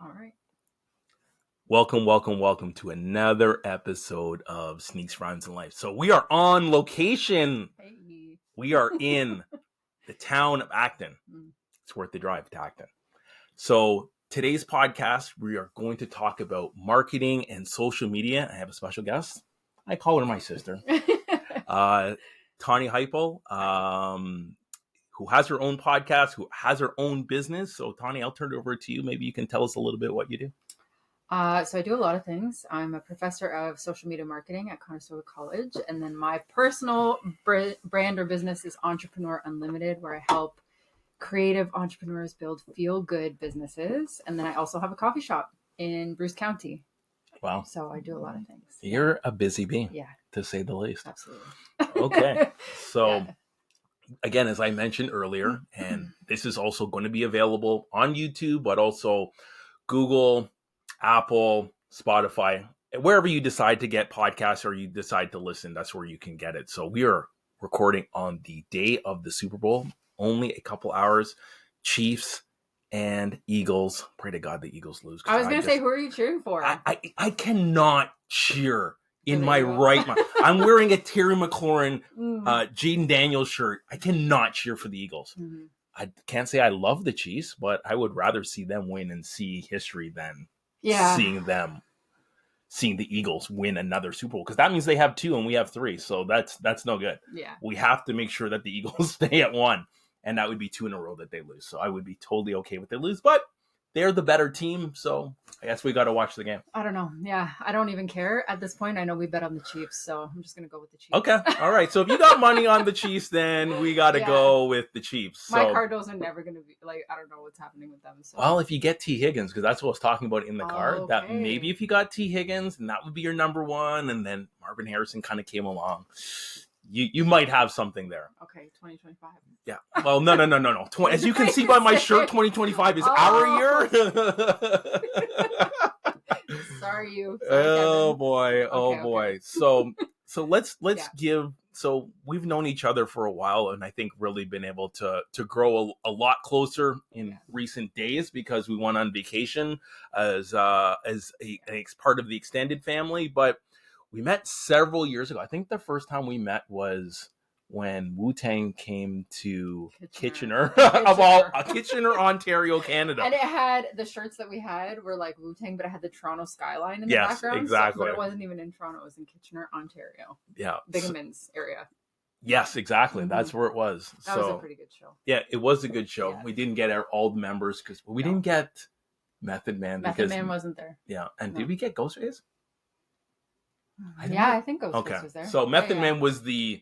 All right. Welcome to another episode of Sneaks, Rhymes, and Life. So we are on location. Hey. We are in the town of Acton. It's worth the drive to Acton. So today's podcast, we are going to talk about marketing and social media. I have a special guest. I call her my sister, Tahnee Hipel, who has her own podcast, who has her own business. So Tahnee, I'll turn it over to you. Maybe you can tell us a little bit what you do. So I do a lot of things. I'm a professor of social media marketing at Conestoga College. And then my personal brand or business is Entrepreneur Unlimited, where I help creative entrepreneurs build feel-good businesses. And then I also have a coffee shop in Bruce County. Wow. So I do a lot of things. You're a busy bee, Yeah, to say the least. absolutely. Okay. So Yeah. again, as I mentioned earlier, and this is also going to be available on YouTube, but also Google, Apple, Spotify, wherever you decide to get podcasts or you decide to listen, that's where you can get it. So we are recording on the day of the Super Bowl, only a couple hours. Chiefs and Eagles. Pray to God the Eagles lose. I was going to say, who are you cheering for? I cannot cheer in For the my Eagles? right mind. I'm wearing a Terry McLaurin Jaden Daniels shirt. I cannot cheer for the Eagles. Mhm. I can't say I love the Chiefs, but I would rather see them win and see history than Yeah. seeing the Eagles win another Super Bowl, because that means they have 2 and we have 3. So that's no good. Yeah. We have to make sure that the Eagles stay at 1, and that would be 2 in a row that they lose. So I would be totally okay with they lose, but they're the better team, so I guess we got to watch the game. I don't know. Yeah, I don't even care at this point. I know we bet on the Chiefs, so I'm just going to go with the Chiefs. Okay, all right. So if you got money on the Chiefs, then we got to go with the Chiefs. So, my Cardinals are never going to be, like, I don't know what's happening with them. So. well, if you get T. Higgins, because that's what I was talking about in the car, that Okay. maybe if you got T. Higgins, and that would be your number 1, and then Marvin Harrison kind of came along, you might have something there. Okay, 2025. Yeah. Well, no. As you can see by my shirt, 2025 is our year. Sorry, you. Sorry, Oh Kevin. boy. Okay. So let's Yeah. give. So we've known each other for a while, and I think really been able to grow a lot closer in recent days, because we went on vacation as part of the extended family. But we met several years ago. I think the first time we met was when Wu-Tang came to Kitchener, Kitchener, Ontario, Canada. And it had, the shirts that we had were like Wu-Tang, but it had the Toronto skyline in the Yes, background. exactly. But it wasn't even in Toronto, it was in Kitchener, Ontario. Yeah. Bigamans area. Yes, exactly. Mhm. That's where it was. That was a pretty good show. Yeah, it was a good show. Yeah. We didn't get all the members because we didn't get Method Man. Method Man wasn't there. Yeah. And No. did we get Ghostface? I think Ghostface was there. So Method Yeah. Man was the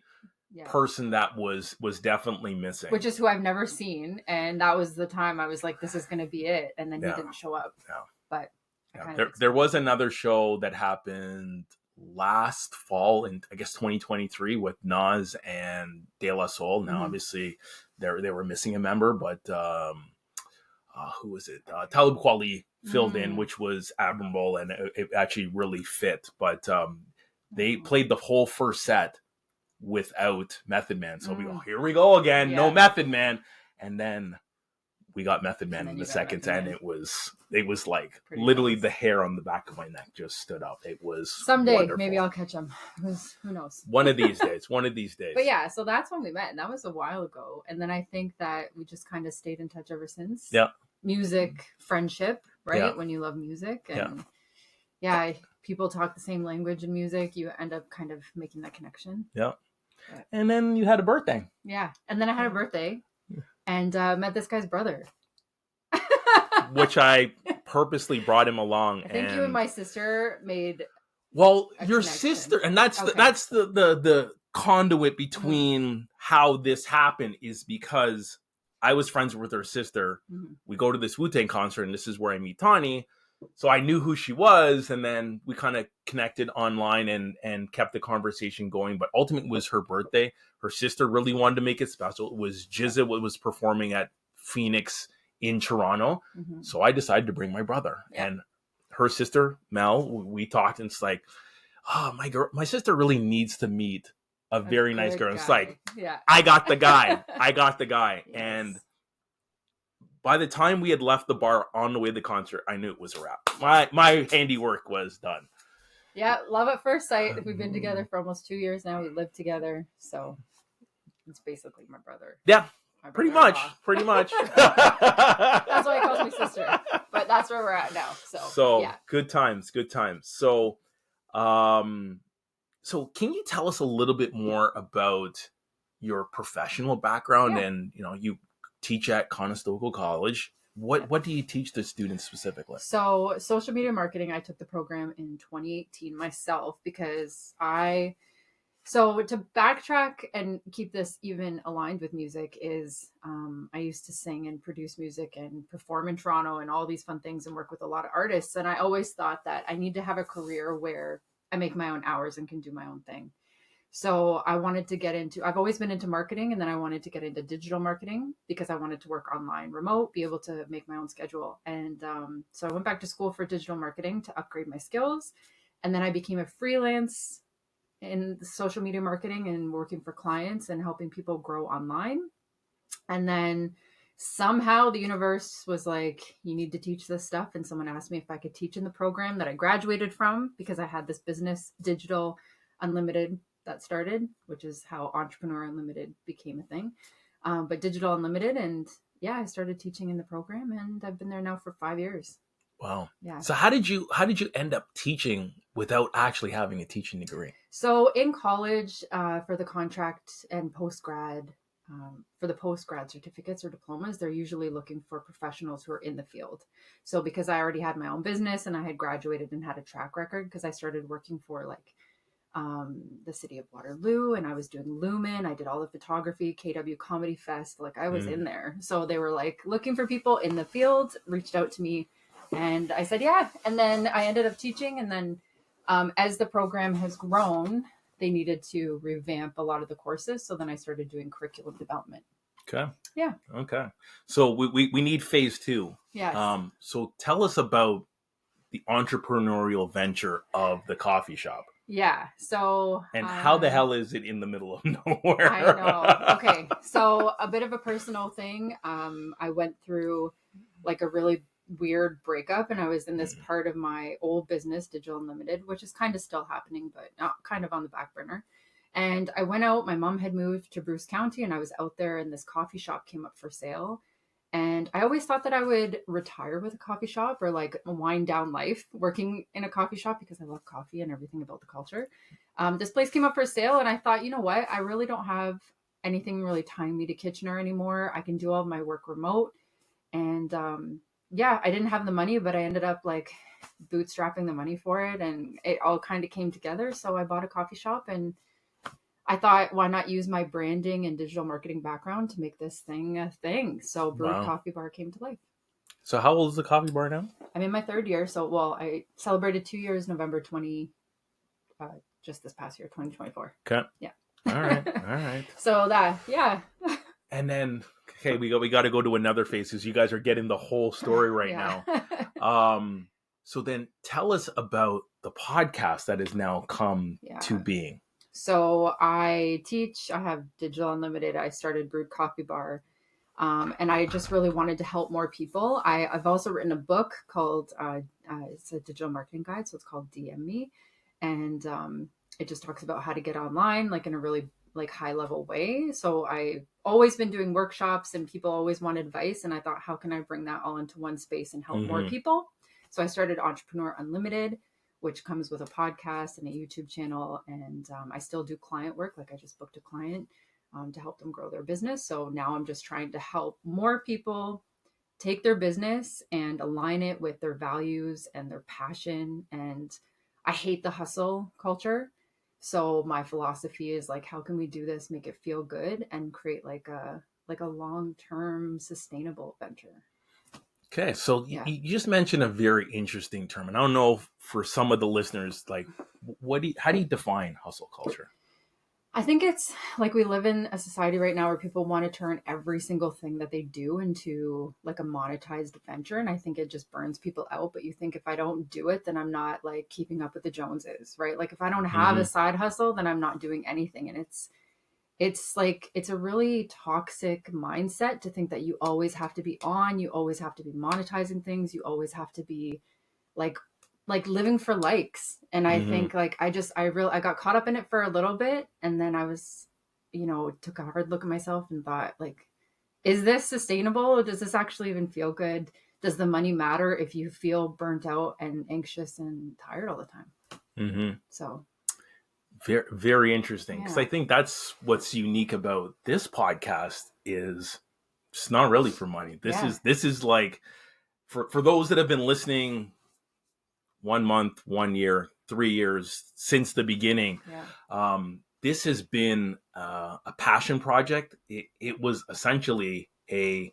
Yeah. person that was definitely missing. Which is who I've never seen, and that was the time I was like, "This is going to be it," and then Yeah. he didn't show up. Yeah. But there was another show that happened last fall in, I guess, 2023 with Nas and De La Soul. Now, obviously, they were missing a member, but who was it? Talib Kweli filled in, which was admirable, and it actually really fit. But they played the whole first set without Method Man. So we go, here we go again, no Method Man. And then we got Method Man in the second, and it was like pretty literally nice. The hair on the back of my neck just stood up. It was someday wonderful. Maybe I'll catch him. Who knows? One of these days. But yeah, so that's when we met, and that was a while ago. And then I think that we just kind of stayed in touch ever since. Yeah. Music, friendship, right? Yeah. When you love music, and people talk the same language in music, you end up kind of making that connection. Yeah. And then you had a birthday. Yeah. And then I had a birthday and met this guy's brother. Which I purposely brought him along. I think you and my sister made your connection. sister, and that's the conduit between how this happened, is because I was friends with her sister. Mm-hmm. We go to this Wu-Tang concert, and this is where I meet Tahnee. So I knew who she was, and then we kind of connected online and kept the conversation going. But ultimately, it was her birthday. Her sister really wanted to make it special. It was Jizza was performing at Phoenix in Toronto. Mm-hmm. So I decided to bring my brother. Yeah. And her sister, Mel, we talked, and it's like, oh, my sister really needs to meet a very nice girl. Guy. It's like, I got the guy. Yes. And by the time we had left the bar on the way to the concert, I knew it was a wrap. My handiwork was done. Yeah, love at first sight. We've been together for almost 2 years now. We live together, so it's basically my brother. Yeah, My pretty brother-in-law. much. That's why he calls me sister. But that's where we're at now. So yeah. Good times. So, so can you tell us a little bit more about your professional background? And you teach at Conestoga College. What do you teach the students specifically? So social media marketing, I took the program in 2018 myself because so to backtrack and keep this even aligned with music is I used to sing and produce music and perform in Toronto and all these fun things and work with a lot of artists. And I always thought that I need to have a career where I make my own hours and can do my own thing. So I wanted to get into, I've always been into marketing, and then I wanted to get into digital marketing because I wanted to work online, remote, be able to make my own schedule. And so I went back to school for digital marketing to upgrade my skills. And then I became a freelance in social media marketing and working for clients and helping people grow online. And then somehow the universe was like, you need to teach this stuff. And someone asked me if I could teach in the program that I graduated from because I had this business, Digital Unlimited, that started, which is how Entrepreneur Unlimited became a thing. But Digital Unlimited. And yeah, I started teaching in the program, and I've been there now for 5 years. Wow. Yeah. So how did you end up teaching without actually having a teaching degree? So in college, for the contract and postgrad, for the postgrad certificates or diplomas, they're usually looking for professionals who are in the field. So because I already had my own business and I had graduated and had a track record, because I started working for like the city of Waterloo, and I was doing Lumen. I did all the photography, KW Comedy Fest. Like I was in there. So they were like looking for people in the field, reached out to me, and I said, yeah. And then I ended up teaching. And then as the program has grown, they needed to revamp a lot of the courses. So then I started doing curriculum development. Okay. Yeah. Okay. So we need phase 2. Yes. So tell us about the entrepreneurial venture of the coffee shop. Yeah. So and how the hell is it in the middle of nowhere? I know. Okay. So a bit of a personal thing. I went through like a really weird breakup, and I was in this part of my old business, Digital Unlimited, which is kind of still happening, but not kind of on the back burner. And I went out, my mom had moved to Bruce County, and I was out there, and this coffee shop came up for sale. And I always thought that I would retire with a coffee shop or like wind down life working in a coffee shop because I love coffee and everything about the culture. This place came up for sale, and I thought, you know what? I really don't have anything really tying me to Kitchener anymore. I can do all of my work remote. And yeah, I didn't have the money, but I ended up like bootstrapping the money for it, and it all kind of came together. So I bought a coffee shop, and I thought, why not use my branding and digital marketing background to make this thing a thing? So Brewed Coffee Bar came to life. So how old is the coffee bar now? I'm in my 3rd year. So, well, I celebrated 2 years, November 20, just this past year, 2024. Okay. Yeah. All right. So that, yeah. And then, okay, we got to go to another phase because you guys are getting the whole story right now. So then tell us about the podcast that has now come to being. So I teach, I have Digital Unlimited. I started Brewed Coffee Bar. And I just really wanted to help more people. I've also written a book called, it's a digital marketing guide. So it's called DM Me. And it just talks about how to get online, like in a really like high level way. So I've always been doing workshops, and people always want advice. And I thought, how can I bring that all into one space and help more people? So I started Entrepreneur Unlimited, which comes with a podcast and a YouTube channel. And I still do client work. Like I just booked a client to help them grow their business. So now I'm just trying to help more people take their business and align it with their values and their passion. And I hate the hustle culture. So my philosophy is like, how can we do this, make it feel good, and create like a long-term sustainable venture? Okay, so you just mentioned a very interesting term, and I don't know for some of the listeners, like, how do you define hustle culture? I think it's like we live in a society right now where people want to turn every single thing that they do into like a monetized venture, and I think it just burns people out. But you think, if I don't do it, then I'm not like keeping up with the Joneses, right? Like if I don't have a side hustle, then I'm not doing anything, and it's like, it's a really toxic mindset to think that you always have to be on, you always have to be monetizing things, you always have to be like living for likes. And I Mm-hmm. think like I got caught up in it for a little bit, and then I was, took a hard look at myself and thought, like, is this sustainable? Does this actually even feel good? Does the money matter if you feel burnt out and anxious and tired all the time? Mm-hmm. So Very, very interesting, because yeah. I think that's what's unique about this podcast is it's not really for money. Yeah. This is like for those that have been listening 1 month, 1 year, 3 years since the beginning. Yeah. This has been a passion project. It was essentially a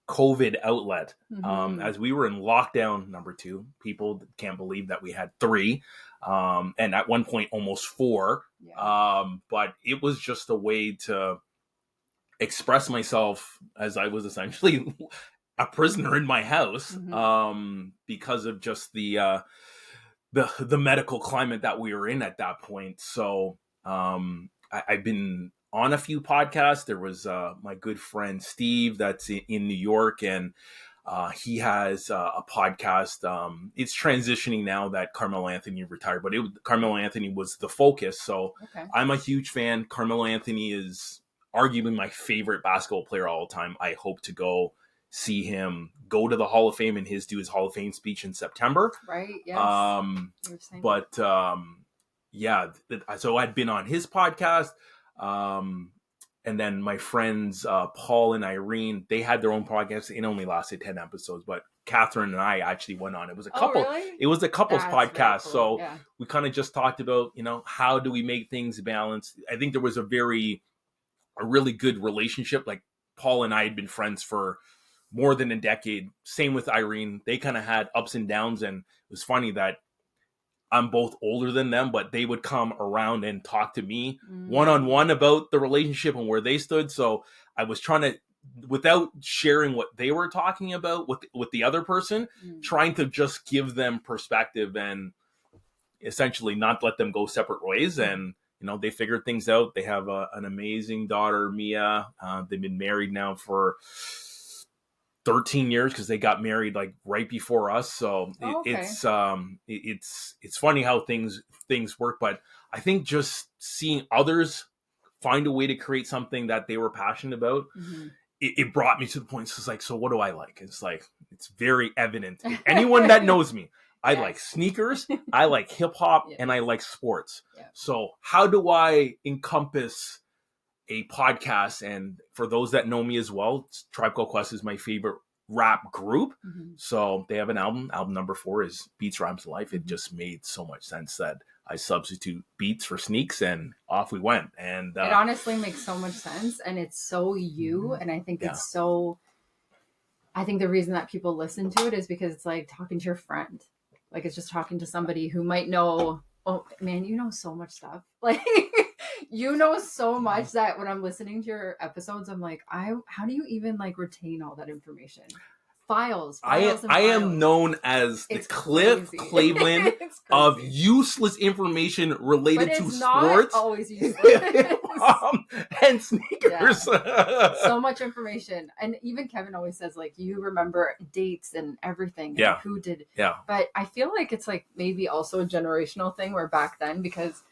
COVID outlet. Mm-hmm. As we were in lockdown number 2, people can't believe that we had 3, and at one point almost 4. Yeah. But it was just a way to express myself, as I was essentially a prisoner in my house, Mm-hmm. because of just the medical climate that we were in at that point. So I've been on a few podcasts. There was my good friend Steve that's in New York, and he has a podcast. It's transitioning now that Carmelo Anthony retired, but Carmelo Anthony was the focus. So Okay. I'm a huge fan. Carmelo Anthony is arguably my favorite basketball player all the time. I hope to go see him go to the Hall of Fame and do his Hall of Fame speech in September. Right. Yes. But yeah, so I'd been on his podcast. And then my friends, Paul and Irene, they had their own podcast. It only lasted 10 episodes, but Catherine and I actually went on. It was a couple. Oh, really? It was a couple's That's podcast. cool. So yeah. we kind of just talked about, how do we make things balanced? I think there was a really good relationship. Like Paul and I had been friends for more than a decade. Same with Irene. They kind of had ups and downs, and it was funny that I'm both older than them, but they would come around and talk to me one-on-one about the relationship and where they stood. So I was trying to, without sharing what they were talking about with the other person, trying to just give them perspective and essentially not let them go separate ways. And they figured things out. They have an amazing daughter, Mia. They've been married now for 13 years, because they got married like right before us. So it's funny how things work. But I think just seeing others find a way to create something that they were passionate about, it brought me to the point. It's like, so what do I like? It's like, it's very evident. Anyone that knows me, I like sneakers, I like hip hop, and I like sports. Yeah. So how do I encompass a podcast? And for those that know me as well, Tribe Called Quest is my favorite rap group. So they have an album number 4 is Beats Rhymes Life. It just made so much sense that I substitute beats for sneaks, and off we went. And it honestly makes so much sense, and it's so you. And I think it's so, I think the reason that people listen to it is because it's like talking to your friend. Like, it's just talking to somebody who might know, oh man, you know so much stuff. Like, you know so much that when I'm listening to your episodes, I'm like, how do you even like retain all that information? Files. I am known as the Cliff Cleveland of useless information related to sports. Not always useless. And sneakers. Yeah. So much information. And even Kevin always says, like, you remember dates and everything. Yeah. And who did. Yeah. But I feel like it's like maybe also a generational thing, where back then, because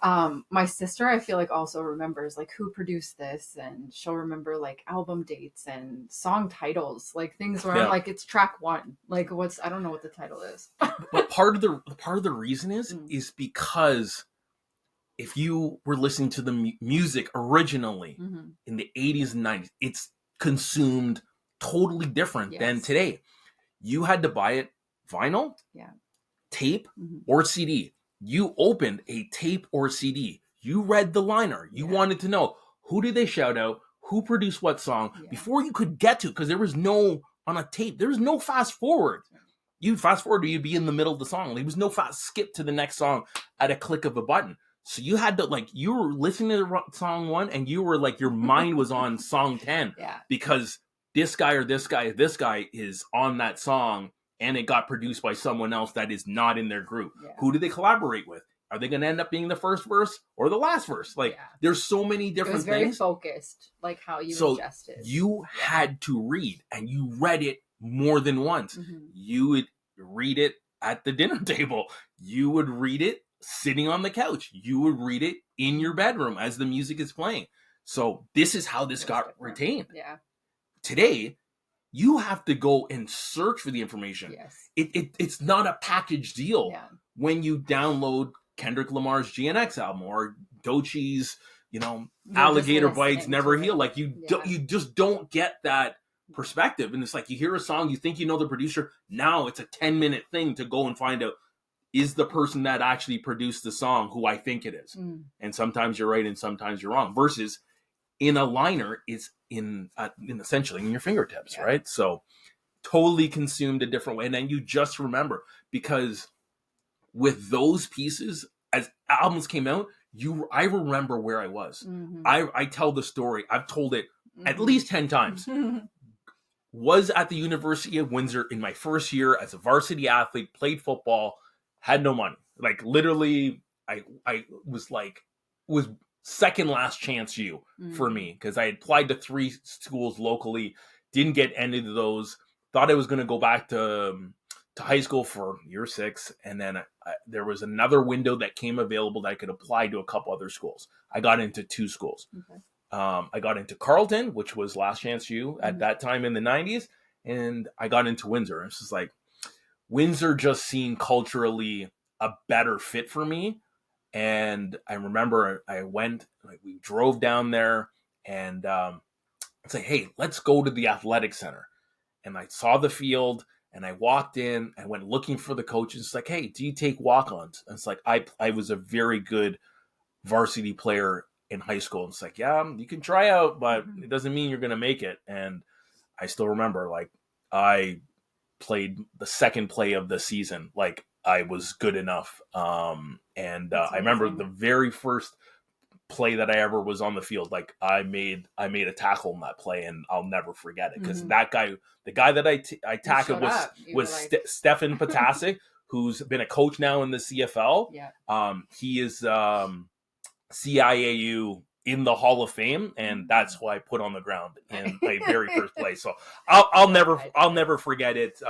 my sister, I feel like, also remembers like who produced this, and she'll remember like album dates and song titles, like things where I'm like, it's track 1, like I don't know what the title is. But part of the reason is because if you were listening to the music originally in the 80s and 90s, it's consumed totally different than today. You had to buy it vinyl, tape, or CD. You opened a tape or CD. You read the liner. You wanted to know, who did they shout out? Who produced what song? Before you could get to, because there was no, on a tape, there was no fast forward. You fast forward, you'd be in the middle of the song. There was no fast skip to the next song at a click of a button. So you had to, like, you were listening to song 1, and you were like, your mind was on song 10. Because this guy or this guy is on that song, and it got produced by someone else that is not in their group. Who did they collaborate with? are they going to end up being the first verse or the last verse? Like, there's so many different things. It was very focused, like how you ingested. You had to read, and you read it more than once. You would read it at the dinner table. You would read it sitting on the couch. You would read it in your bedroom as the music is playing. So this is how this got retained. Yeah. Today, you have to go and search for the information. Yes. It's not a package deal. Yeah. When you download Kendrick Lamar's GNX album or Doechie's, Alligator Bites Never Heal. Like, you just don't get that perspective. And it's like, you hear a song, you think you know the producer. Now it's a 10-minute thing to go and find out, is the person that actually produced the song who I think it is? And sometimes you're right and sometimes you're wrong. Versus in a liner, it's in essentially in your fingertips, right? So totally consumed a different way. And then you just remember, because with those pieces, as albums came out, I remember where I was. I tell the story. I've told it at least 10 times. Was at the University of Windsor in my first year as a varsity athlete, played football, had no money. Like, literally, I was second last chance for me, because I applied to 3 schools locally, didn't get any of those. Thought I was going to go back to high school for year 6, and then there was another window that came available that I could apply to a couple other schools. I got into 2 schools. I got into Carleton, which was Last Chance U at that time in the 90s, and I got into Windsor. It's just like, Windsor just seemed culturally a better fit for me. And I remember I went, we drove down there, and it's like, hey, let's go to the athletic center. And I saw the field, and I walked in, I went looking for the coaches. It's like, hey, do you take walk-ons? And it's like, I was a very good varsity player in high school. And it's like, yeah, you can try out, but it doesn't mean you're going to make it. And I still remember, like, I played the second play of the season. Like, I was good enough. I remember the very first play that I ever was on the field. Like, I made a tackle in that play, and I'll never forget it, because that guy, the guy that I tackled was like... Stefan Potasic, who's been a coach now in the CFL. Yeah. He is CIAU in the Hall of Fame, and that's who I put on the ground in my very first play. So I'll never forget it.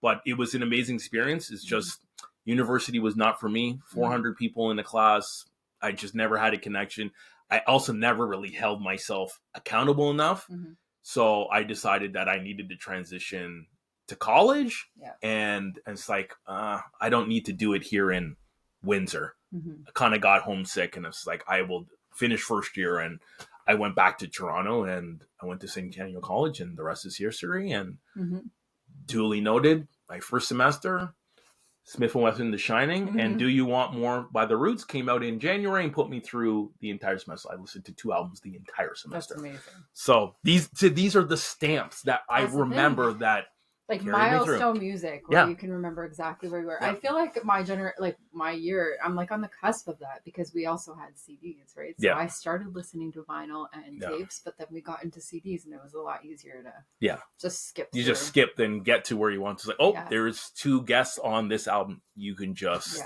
But it was an amazing experience. It's just, university was not for me. 400 people in the class. I just never had a connection. I also never really held myself accountable enough. So I decided that I needed to transition to college. Yeah. And it's like, I don't need to do it here in Windsor. I kind of got homesick, and it's like, I will finish first year, and I went back to Toronto, and I went to St. Daniel College, and the rest is history. And duly noted, my first semester, Smith & Wesson, The Shining, and Do You Want More by The Roots came out in January and put me through the entire semester. I listened to 2 albums the entire semester. That's amazing. So these are the stamps that I remember that, like, milestone music, where you can remember exactly where you were. I feel like my year, I'm like on the cusp of that, because we also had CDs, right? So I started listening to vinyl and tapes, but then we got into CDs, and it was a lot easier to just skip. You just skip and get to where you want to. Like, there's 2 guests on this album. You can just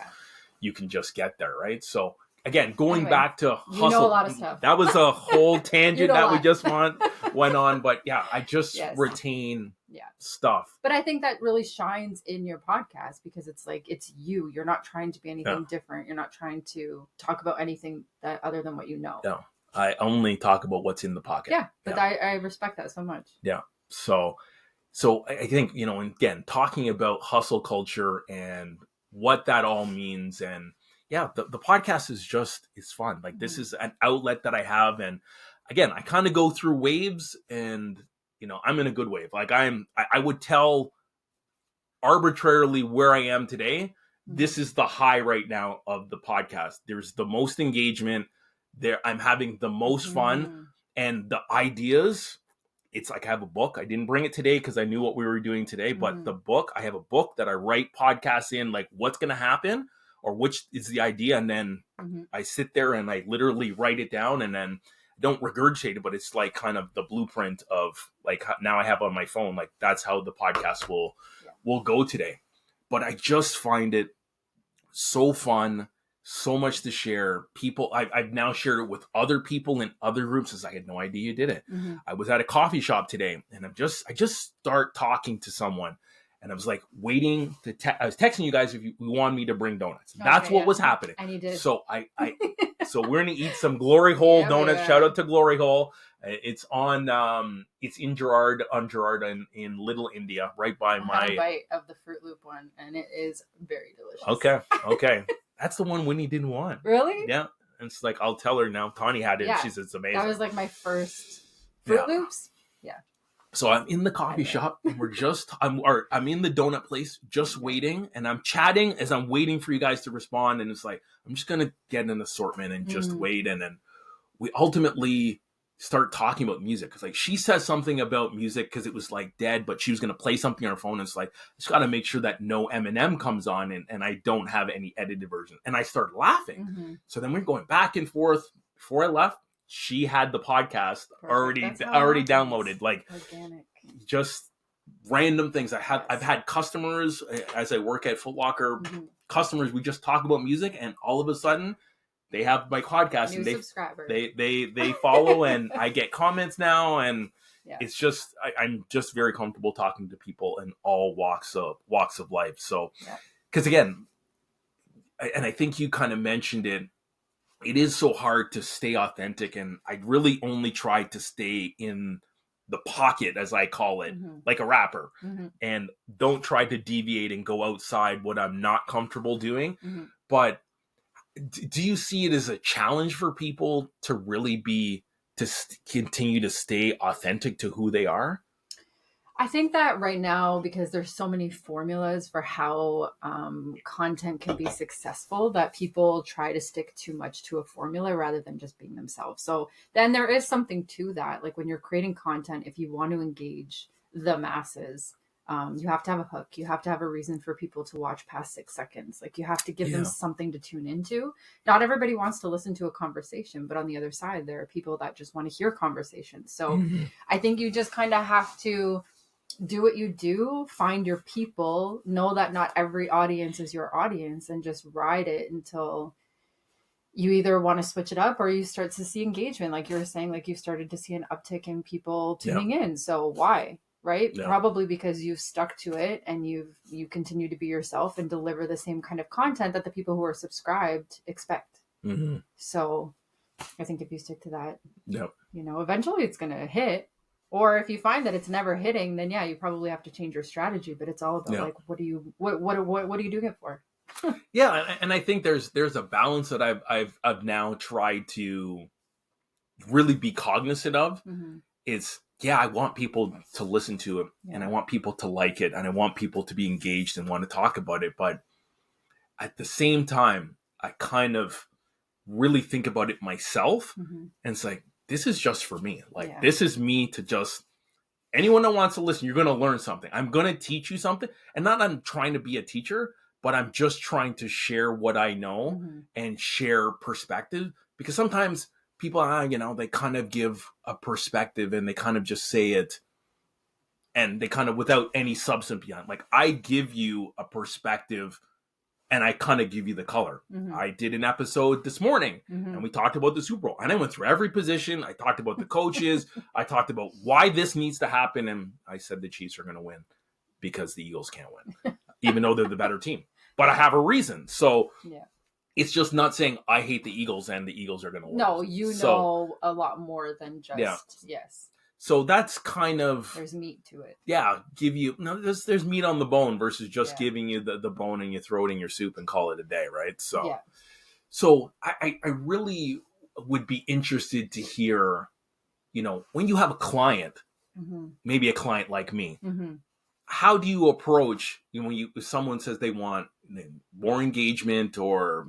get there, right? So again, going back to hustle, you know a lot of stuff. That was a whole tangent that we just went on, but I just retain stuff. But I think that really shines in your podcast, because it's like, it's you. You're not trying to be anything different. You're not trying to talk about anything that other than what you know. No, I only talk about what's in the pocket. Yeah, but I respect that so much. Yeah. So I think, again, talking about hustle culture and what that all means, and the podcast is just, it's fun. Like, this is an outlet that I have. And again, I kind of go through waves, and, I'm in a good wave. Like, I would tell arbitrarily where I am today. This is the high right now of the podcast. There's the most engagement there. I'm having the most fun, and the ideas. It's like, I have a book. I didn't bring it today because I knew what we were doing today, but the book, I have a book that I write podcasts in, like, what's going to happen, or which is the idea. And then I sit there and I literally write it down, and then don't regurgitate it, but it's like kind of the blueprint of, like, now I have on my phone, like, that's how the podcast will go today. But I just find it so fun so much to share. People, I've now shared it with other people in other groups, as I had no idea you did it. I was at a coffee shop today, and I just start talking to someone, and I was like waiting to. I was texting you guys if you wanted me to bring donuts. That's what was happening. And you did. So so we're gonna eat some Glory Hole donuts. Shout out to Glory Hole. It's it's in Gerard in Little India, right by I had a bite of the Fruit Loop one, and it is very delicious. Okay. That's the one Winnie didn't want. Really? Yeah. And it's like, I'll tell her now. Tahnee had it. Yeah. She said it's amazing. That was like my first Fruit Loops. Yeah. So I'm in the coffee shop, and I'm in the donut place just waiting, and I'm chatting as I'm waiting for you guys to respond. And it's like, I'm just going to get an assortment and just wait. And then we ultimately start talking about music, because like she says something about music because it was like dead, but she was going to play something on her phone, and it's like, I just got to make sure that no Eminem comes on and I don't have any edited version. And I started laughing. So then we're going back and forth. Before I left, she had the podcast already downloaded, like organic, just random things. I've had customers as I work at Foot Locker, customers, we just talk about music, and all of a sudden they have my podcast. New and subscribers. They follow, and I get comments now, and it's just I'm just very comfortable talking to people in all walks of life. So, because again, I think you kind of mentioned it. It is so hard to stay authentic, and I really only try to stay in the pocket, as I call it, like a rapper, and don't try to deviate and go outside what I'm not comfortable doing. But do you see it as a challenge for people to really continue to stay authentic to who they are? I think that right now, because there's so many formulas for how content can be successful, that people try to stick too much to a formula rather than just being themselves. So then there is something to that. Like when you're creating content, if you want to engage the masses, you have to have a hook. You have to have a reason for people to watch past 6 seconds. Like you have to give them something to tune into. Not everybody wants to listen to a conversation, but on the other side, there are people that just want to hear conversations. So I think you just kind of have to do what you do, find your people, know that not every audience is your audience, and just ride it until you either want to switch it up or you start to see engagement. Like you were saying, like you started to see an uptick in people tuning in. So why? Right? Probably because you've stuck to it and you continue to be yourself and deliver the same kind of content that the people who are subscribed expect. So I think if you stick to that, eventually it's going to hit. Or if you find that it's never hitting, then you probably have to change your strategy. But it's all about like, what are you doing it for? And I think there's a balance that I've now tried to really be cognizant of. It's I want people to listen to it, and I want people to like it, and I want people to be engaged and want to talk about it. But at the same time, I kind of really think about it myself, and it's like, this is just for me. Like, this is me to just, anyone that wants to listen, you're going to learn something. I'm going to teach you something. And not that I'm trying to be a teacher, but I'm just trying to share what I know and share perspective. Because sometimes people, they kind of give a perspective and they kind of just say it and they kind of without any substance beyond. Like, I give you a perspective and I kind of give you the color. I did an episode this morning and we talked about the Super Bowl. And I went through every position. I talked about the coaches. I talked about why this needs to happen. And I said the Chiefs are going to win because the Eagles can't win, even though they're the better team. But I have a reason. So it's just not saying I hate the Eagles and the Eagles are going to win. No, know a lot more than just, So that's kind of, there's meat to it. Give you there's meat on the bone versus just giving you the bone and you throw it in your soup and call it a day, right? So, so I really would be interested to hear, when you have a client, maybe a client like me, how do you approach when if someone says they want more engagement or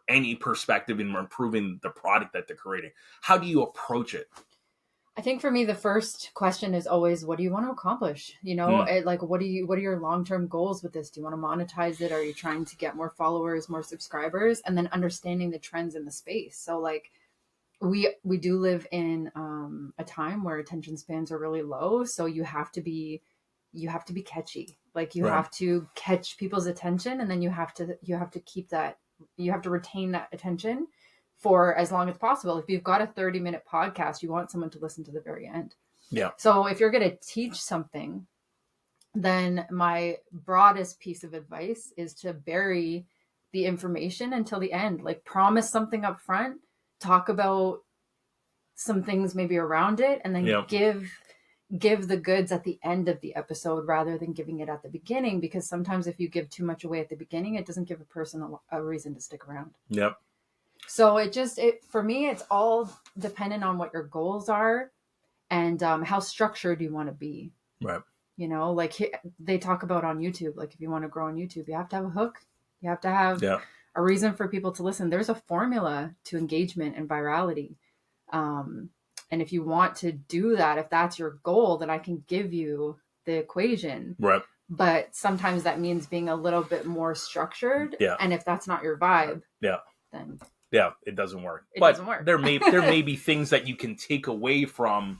any perspective in improving the product that they're creating? How do you approach it? I think for me, the first question is always, what do you want to accomplish? Like, what are your long-term goals with this? Do you want to monetize it? Are you trying to get more followers, more subscribers? And then understanding the trends in the space. So like we do live in a time where attention spans are really low. So you have to be catchy. Like you have to catch people's attention, and then you have to keep that you have to retain that attention for as long as possible. If you've got a 30-minute podcast, you want someone to listen to the very end. Yeah. So if you're going to teach something, then my broadest piece of advice is to bury the information until the end. Like, promise something up front, talk about some things maybe around it, and then give the goods at the end of the episode rather than giving it at the beginning, because sometimes if you give too much away at the beginning, it doesn't give a person a reason to stick around. Yep. So for me, it's all dependent on what your goals are and how structured you want to be. Right. You know, like they talk about on YouTube, like if you want to grow on YouTube, you have to have a hook. You have to have a reason for people to listen. There's a formula to engagement and virality. And if you want to do that, if that's your goal, then I can give you the equation. Right. But sometimes that means being a little bit more structured. Yeah. And if that's not your vibe, then it doesn't work. It doesn't work. there may be things that you can take away from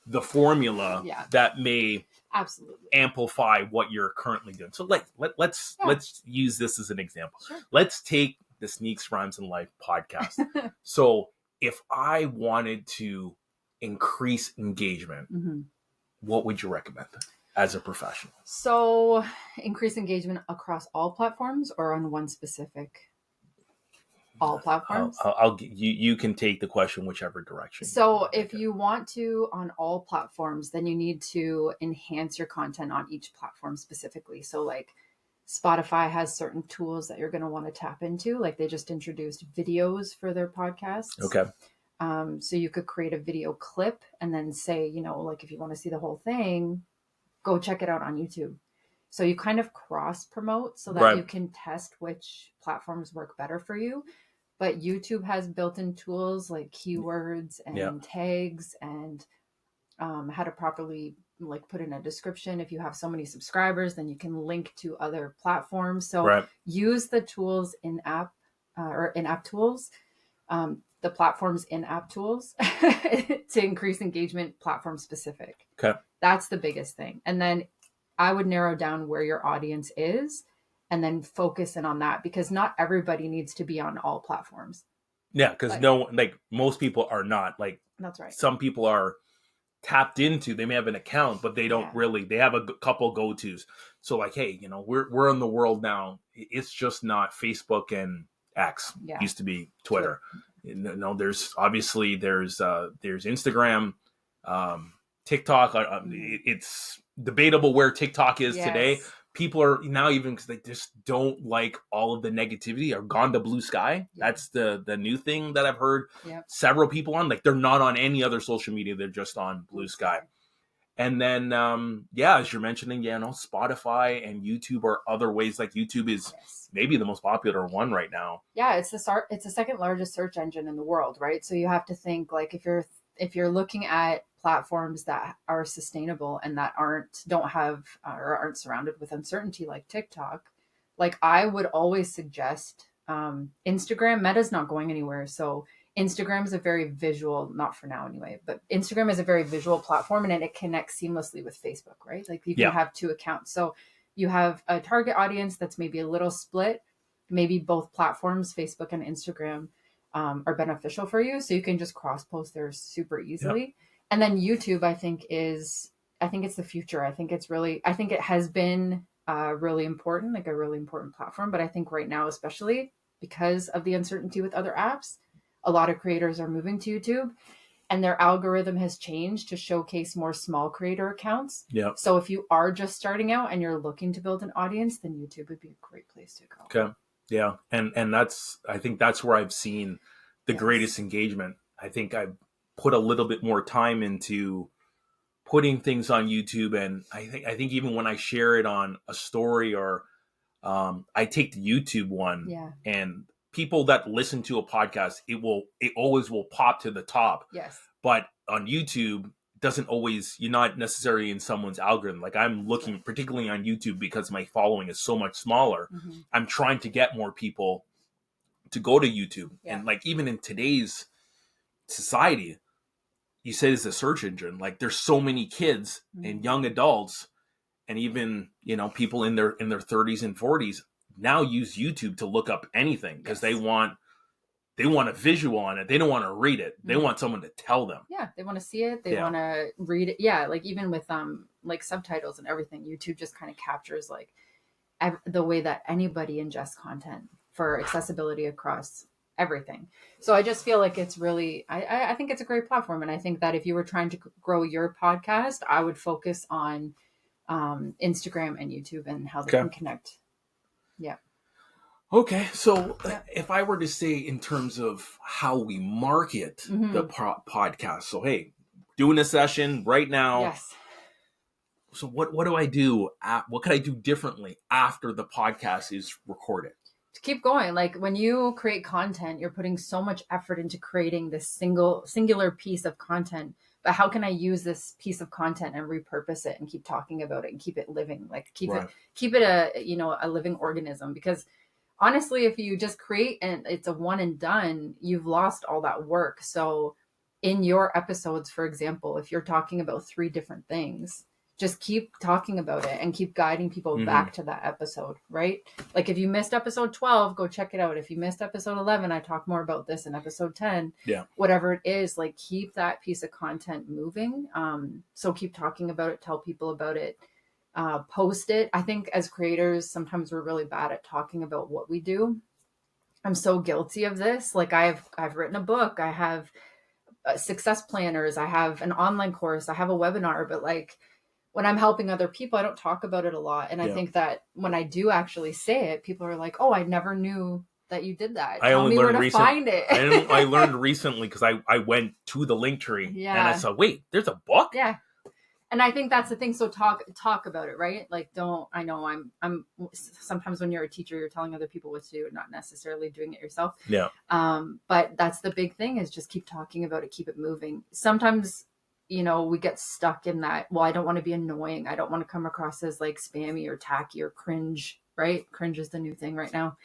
the formula that may absolutely amplify what you're currently doing. So let's use this as an example. Sure. Let's take the Sneaks, Rhymes, and Life podcast. So if I wanted to increase engagement, what would you recommend as a professional? So increase engagement across all platforms or on one specific? All platforms? You can take the question whichever direction. So if you want to on all platforms, then you need to enhance your content on each platform specifically. So like Spotify has certain tools that you're going to want to tap into. Like they just introduced videos for their podcasts. Okay. So you could create a video clip and then say, you know, like if you want to see the whole thing, go check it out on YouTube. So you kind of cross promote so that you can test which platforms work better for you. But YouTube has built-in tools like keywords and tags and how to properly like put in a description. If you have so many subscribers, then you can link to other platforms. So use the tools in app or in-app tools, the platforms in-app tools to increase engagement platform specific. Okay. That's the biggest thing. And then I would narrow down where your audience is and then focus in on that, because not everybody needs to be on all platforms. Yeah, because most people are not. Like, that's right. Some people are tapped into, they may have an account, but they don't really, they have a couple go-tos. So like, hey, you know, we're in the world now. It's just not Facebook and X. Used to be Twitter. Sure. You know, there's Instagram, TikTok. It's debatable where TikTok is today. People are now, even because they just don't like all of the negativity, are gone to Blue Sky. That's the new thing that I've heard several people on. Like, they're not on any other social media. They're just on Blue Sky. And then, as you're mentioning, Spotify and YouTube are other ways. Like YouTube is maybe the most popular one right now. Yeah, it's the second largest search engine in the world, right? So you have to think, like, if you're looking at platforms that are sustainable and that don't have or aren't surrounded with uncertainty like TikTok, like I would always suggest Instagram. Meta's not going anywhere. So Instagram is a very visual, not for now anyway, but Instagram is a very visual platform, and it connects seamlessly with Facebook, right? Like you can have two accounts. So you have a target audience that's maybe a little split. Maybe both platforms, Facebook and Instagram, are beneficial for you. So you can just cross post there super easily. Yep. And then YouTube, I think it's the future. I think it has been really important, like a really important platform. But I think right now, especially because of the uncertainty with other apps, a lot of creators are moving to YouTube, and their algorithm has changed to showcase more small creator accounts. Yeah. So if you are just starting out and you're looking to build an audience, then YouTube would be a great place to go. Okay. Yeah. And I think that's where I've seen the greatest engagement. I think I've put a little bit more time into putting things on YouTube. And I think even when I share it on a story or I take the YouTube one and people that listen to a podcast, it always will pop to the top. Yes. But on YouTube, you're not necessarily in someone's algorithm. Like I'm looking particularly on YouTube because my following is so much smaller. Mm-hmm. I'm trying to get more people to go to YouTube. Yeah. And like even in today's society, you said it's a search engine. Like there's so many kids and young adults and even, people in their 30s and 40s now use YouTube to look up anything because Yes. they want a visual on it. They don't want to read it. They want someone to tell them. Yeah, they want to see it. They want to read it. Yeah, like even with like subtitles and everything, YouTube just kind of captures like the way that anybody ingests content for accessibility across everything. So I just feel like it's really, I think it's a great platform. And I think that if you were trying to grow your podcast, I would focus on Instagram and YouTube and how they can connect. Yeah. Okay, so if I were to say in terms of how we market the podcast, so hey, doing a session right now. Yes. So what do I do? What could I do differently after the podcast is recorded? To keep going, like when you create content, you're putting so much effort into creating this singular piece of content. But how can I use this piece of content and repurpose it and keep talking about it and keep it living? Like keep it a living organism, because honestly, if you just create and it's a one and done, you've lost all that work. So in your episodes, for example, if you're talking about 3 different things, just keep talking about it and keep guiding people back to that episode, right? Like if you missed episode 12, go check it out. If you missed episode 11, I talk more about this in episode 10. Yeah. Whatever it is, like keep that piece of content moving. So keep talking about it, tell people about it. Post it. I think as creators, sometimes we're really bad at talking about what we do. I'm so guilty of this. Like I've written a book. I have success planners. I have an online course. I have a webinar. But like when I'm helping other people, I don't talk about it a lot. And I think that when I do actually say it, people are like, "Oh, I never knew that you did that. Tell me where to find it." I learned recently because I went to the Linktree and I saw, wait, there's a book? Yeah. And I think that's the thing. So talk about it, right? Like, I know I'm sometimes when you're a teacher, you're telling other people what to do, not necessarily doing it yourself. Yeah. But that's the big thing, is just keep talking about it, keep it moving. Sometimes, we get stuck in that, well, I don't want to be annoying. I don't want to come across as like spammy or tacky or cringe, right? Cringe is the new thing right now.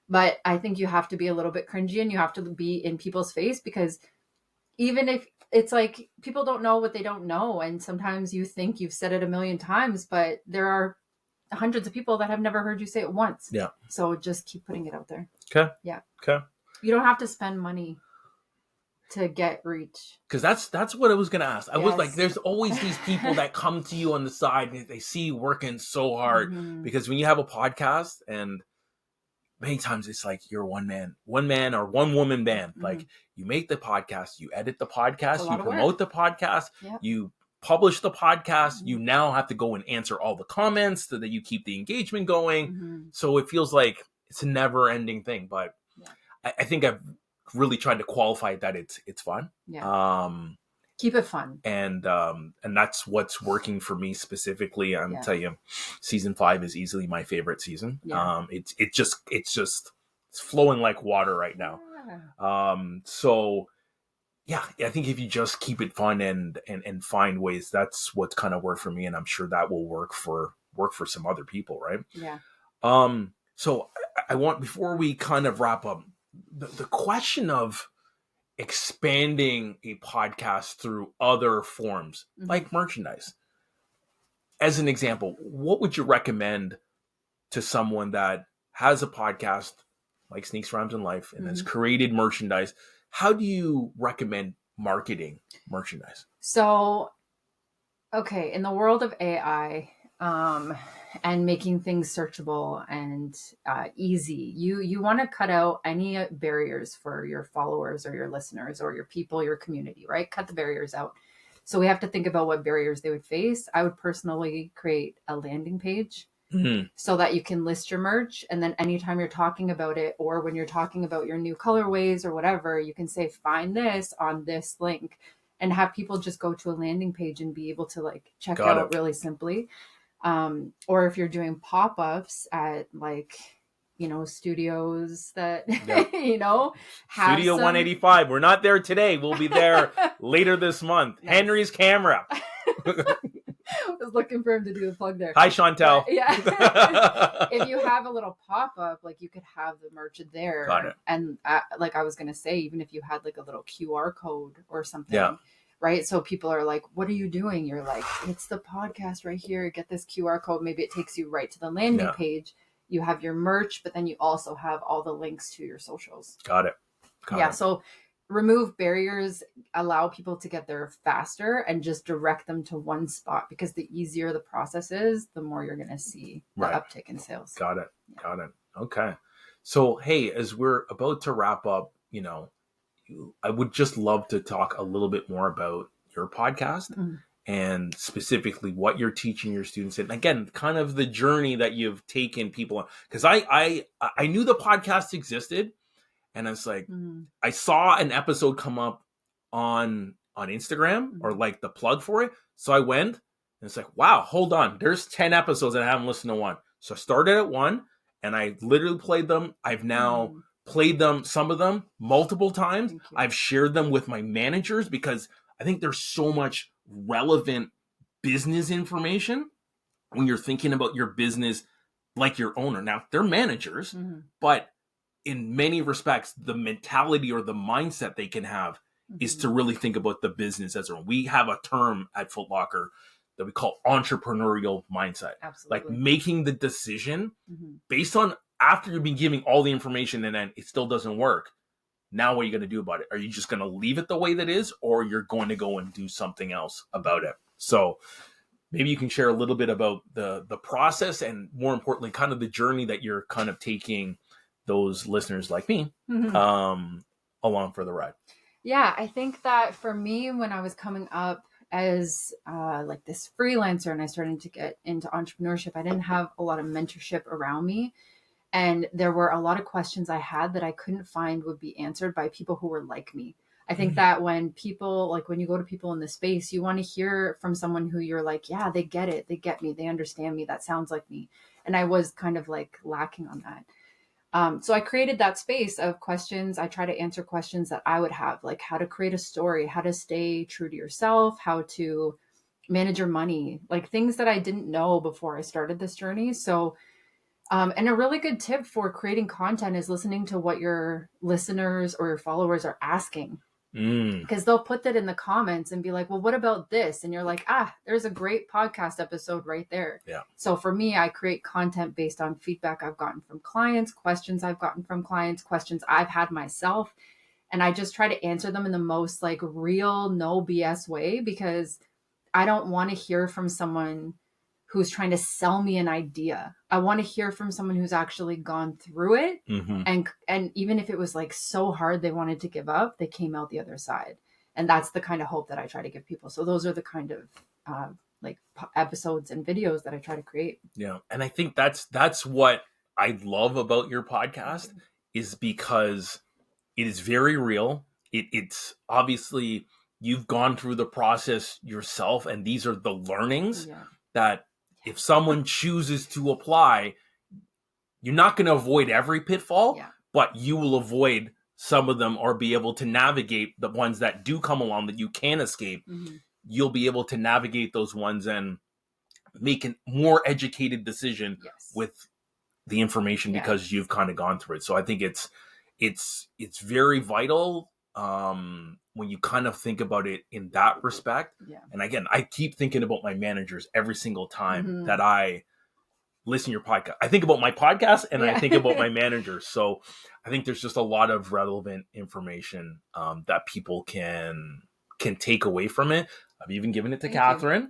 But I think you have to be a little bit cringy and you have to be in people's face, because even if it's like people don't know what they don't know. And sometimes you think you've said it a million times, but there are hundreds of people that have never heard you say it once. Yeah. So just keep putting it out there. Okay. Yeah. Okay. You don't have to spend money to get reach. Because that's what I was going to ask. I was like, there's always these people that come to you on the side and they see you working so hard. Because when you have a podcast, and many times it's like you're one man or one woman band. Like you make the podcast, you edit the podcast, you promote the podcast, you publish the podcast. You now have to go and answer all the comments so that you keep the engagement going. So it feels like it's a never ending thing. But I think I've really tried to qualify that it's fun. Yeah. Keep it fun. And that's what's working for me specifically. I'm tell you, season 5 is easily my favorite season. Yeah. It's flowing like water right now. Yeah. So yeah, I think if you just keep it fun and find ways, that's what's kind of worked for me. And I'm sure that will work for some other people. Right. Yeah. So I want, before we kind of wrap up, the question of expanding a podcast through other forms like merchandise. As an example, what would you recommend to someone that has a podcast like Sneaks, Rhymes, and Life and has created merchandise? How do you recommend marketing merchandise? So, okay, in the world of AI, and making things searchable and easy, you want to cut out any barriers for your followers or your listeners or your people, your community, right? Cut the barriers out. So we have to think about what barriers they would face. I would personally create a landing page so that you can list your merch. And then anytime you're talking about it, or when you're talking about your new colorways or whatever, you can say, find this on this link, and have people just go to a landing page and be able to like check out really simply. Or if you're doing pop-ups at like, studios that, have Studio 185. We're not there today. We'll be there later this month. Nice. Henry's Camera. I was looking for him to do the plug there. Hi, Chantel. But, yeah. If you have a little pop-up, like you could have the merch there. Got it. And like I was going to say, even if you had like a little QR code or something. Yeah. Right. So people are like, what are you doing? You're like, it's the podcast right here. Get this QR code. Maybe it takes you right to the landing page. you have your merch, but then you also have all the links to your socials. Got it. So remove barriers, allow people to get there faster, and just direct them to one spot, because the easier the process is, the more you're going to see the uptick in sales. Got it. Okay. So, hey, as we're about to wrap up, I would just love to talk a little bit more about your podcast and specifically what you're teaching your students. And again, kind of the journey that you've taken people on. Because I knew the podcast existed, and I was like, I saw an episode come up on Instagram or like the plug for it. So I went and it's like, wow, hold on. There's 10 episodes and I haven't listened to one. So I started at one and I literally played them. I've now played them, some of them multiple times. I've shared them with my managers because I think there's so much relevant business information when you're thinking about your business like your owner. Now, they're managers, but in many respects, the mentality or the mindset they can have is to really think about the business as well. We have a term at Foot Locker that we call entrepreneurial mindset. Absolutely. Like making the decision based on after you've been giving all the information and then it still doesn't work. Now what are you going to do about it? Are you just going to leave it the way that is, or you're going to go and do something else about it? So maybe you can share a little bit about the process and more importantly, kind of the journey that you're kind of taking those listeners like me along for the ride. Yeah, I think that for me, when I was coming up as like this freelancer and I started to get into entrepreneurship, I didn't have a lot of mentorship around me. And there were a lot of questions I had that I couldn't find would be answered by people who were like me. I think that when people, like when you go to people in the space, you want to hear from someone who you're like, yeah, they get it. They get me. They understand me. That sounds like me. And I was kind of like lacking on that. So I created that space of questions. I try to answer questions that I would have, like how to create a story, how to stay true to yourself, how to manage your money, like things that I didn't know before I started this journey. So and a really good tip for creating content is listening to what your listeners or your followers are asking. Because they'll put that in the comments and be like, well, what about this? And you're like, there's a great podcast episode right there. Yeah. So for me, I create content based on feedback I've gotten from clients, questions I've gotten from clients, questions I've had myself. And I just try to answer them in the most like real, no BS way, because I don't want to hear from someone who's trying to sell me an idea. I want to hear from someone who's actually gone through it. And even if it was like so hard, they wanted to give up, they came out the other side. And that's the kind of hope that I try to give people. So those are the kind of like episodes and videos that I try to create. Yeah. And I think that's what I love about your podcast is because it is very real. It's obviously you've gone through the process yourself. And these are the learnings that if someone chooses to apply, you're not going to avoid every pitfall, but you will avoid some of them or be able to navigate the ones that do come along that you can escape. You'll be able to navigate those ones and make a more educated decision with the information because you've kind of gone through it. So I think it's very vital when you kind of think about it in that respect. And again, I keep thinking about my managers every single time that I listen to your podcast. I think about my podcast and I think about my managers. So I think there's just a lot of relevant information that people can take away from it. I've even given it to Catherine.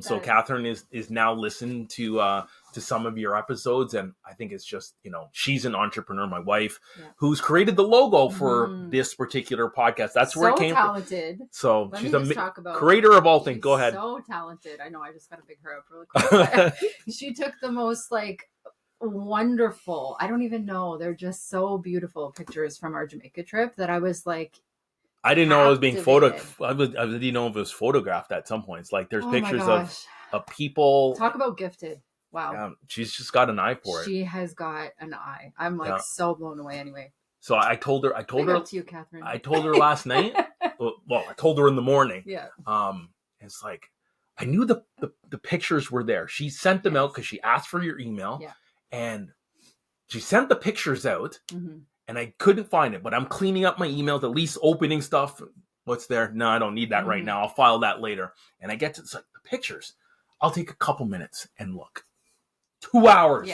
So Catherine is now listened to some of your episodes, and I think it's just, she's an entrepreneur, my wife, who's created the logo for this particular podcast. That's where it came talented. from. So she's a creator of all things. Go ahead. So talented. I know. I just got to big her up really quick. She took the most like wonderful, I don't even know, they're just so beautiful pictures from our Jamaica trip that I was like, I didn't know it was being photographed. I didn't know if it was photographed at some points. Like there's pictures of people. Talk about gifted. Wow. She's just got an eye for it. She has got an eye. I'm like so blown away anyway. So I told her to you, Catherine. I told her last night. Well, I told her in the morning. It's like, I knew the pictures were there. She sent them out because she asked for your email. And she sent the pictures out. And I couldn't find it, but I'm cleaning up my emails, at least opening stuff. What's there? No, I don't need that right now. I'll file that later. And I get to the pictures. I'll take a couple minutes and look. 2 hours.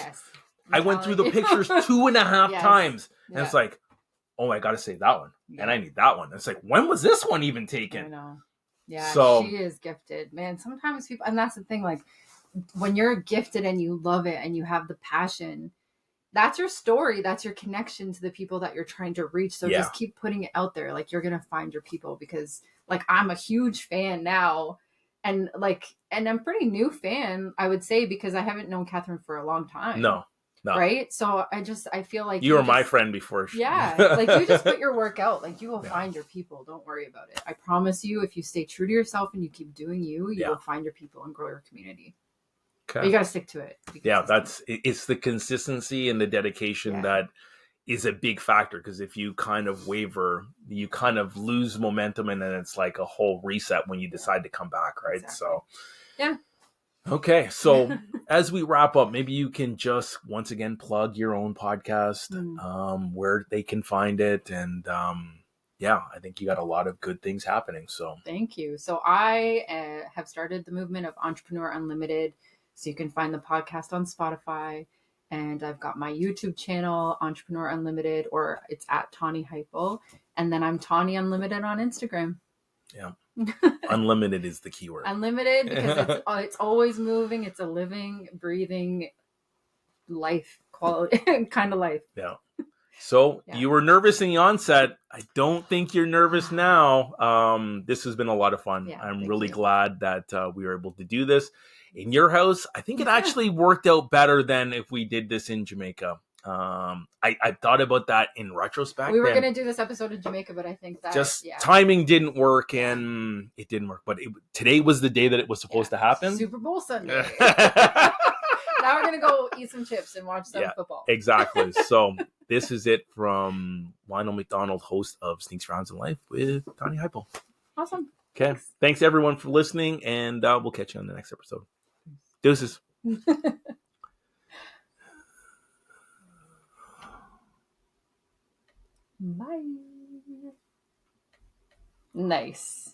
I went through the pictures 2.5 Yes. times. And Yeah. it's like, oh, I got to save that one. Yeah. And I need that one. It's like, when was this one even taken? I know. Yeah, So, she is gifted. Man, sometimes people, and that's the thing, like, when you're gifted and you love it and you have the passion, that's your story. That's your connection to the people that you're trying to reach. So just keep putting it out there. Like, you're going to find your people, because like I'm a huge fan now, and I'm a pretty new fan, I would say, because I haven't known Catherine for a long time. No. Right. So I feel like you were my friend before. Yeah. Like, you just put your work out. Like, you will find your people. Don't worry about it. I promise you, if you stay true to yourself and you keep doing you will find your people and grow your community. Okay. But you got to stick to it. Yeah. It's the consistency and the dedication that is a big factor, because if you kind of waver, you kind of lose momentum, and then it's like a whole reset when you decide to come back. Right. Exactly. So, yeah. Okay, so as we wrap up, maybe you can just once again plug your own podcast, where they can find it, and I think you got a lot of good things happening. So thank you. So I have started the movement of Entrepreneur Unlimited, so you can find the podcast on Spotify, and I've got my YouTube channel, Entrepreneur Unlimited, or it's at Tahnee Hipel, and then I'm Tahnee Unlimited on Instagram. Yeah. Unlimited is the keyword. Unlimited, because it's always moving. It's a living, breathing life quality kind of life. Yeah. So you were nervous in the onset. I don't think you're nervous now. This has been a lot of fun. Yeah, I'm really glad that we were able to do this in your house. I think it actually worked out better than if we did this in Jamaica. I thought about that in retrospect. We were going to do this episode in Jamaica, but I think that just timing didn't work, and it didn't work. But today was the day that it was supposed to happen. Super Bowl Sunday. Now we're going to go eat some chips and watch some football. Exactly. So this is it from Lionel McDonald, host of Sneaks, Rounds, in Life with Tahnee Hipel. Awesome. Okay. Thanks everyone for listening, and we'll catch you on the next episode. Deuces. Bye. Nice.